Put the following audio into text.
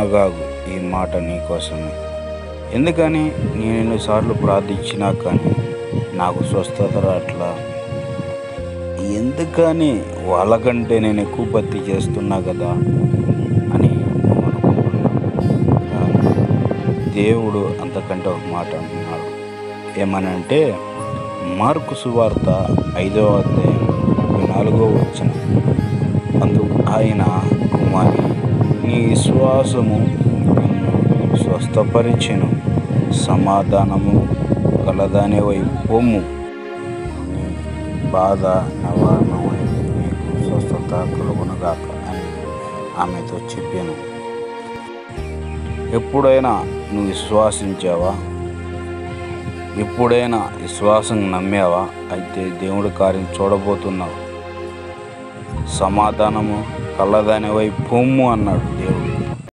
ఆగాగు, ఈ మాట నీకోసమే. ఎందుకని నేను ఎన్నిసార్లు ప్రార్థించినా కానీ నాకు స్వస్థత రాట్లా? ఎందుకని వాళ్ళకంటే నేను ఎక్కువ భక్తి చేస్తున్నా కదా అని నువ్వు అనుకుంటున్నావు. కానీ దేవుడు అంతకంటే ఒక మాట అంటున్నాడు. ఏమనంటే మార్కు సువార్త 5వ అధ్యాయం 34వ వచనం. అందుకు ఆయన, కుమారి, నీ విశ్వాసము నిన్ను స్వస్థపరిచెను, సమాధానము కలదానివై పొమ్ము, నీ బాధ నివారణమై నీకు స్వస్థత కలుగునుగాక అని ఆమెతో చెప్పాను. ఎప్పుడైనా నువ్వు విశ్వాసించావా? ఎప్పుడైనా విశ్వాసం నమ్మావా? అయితే దేవుడి కార్యం చూడబోతున్నావు. సమాధానము కలదానివై పొమ్ము అన్నాడు దేవుడు.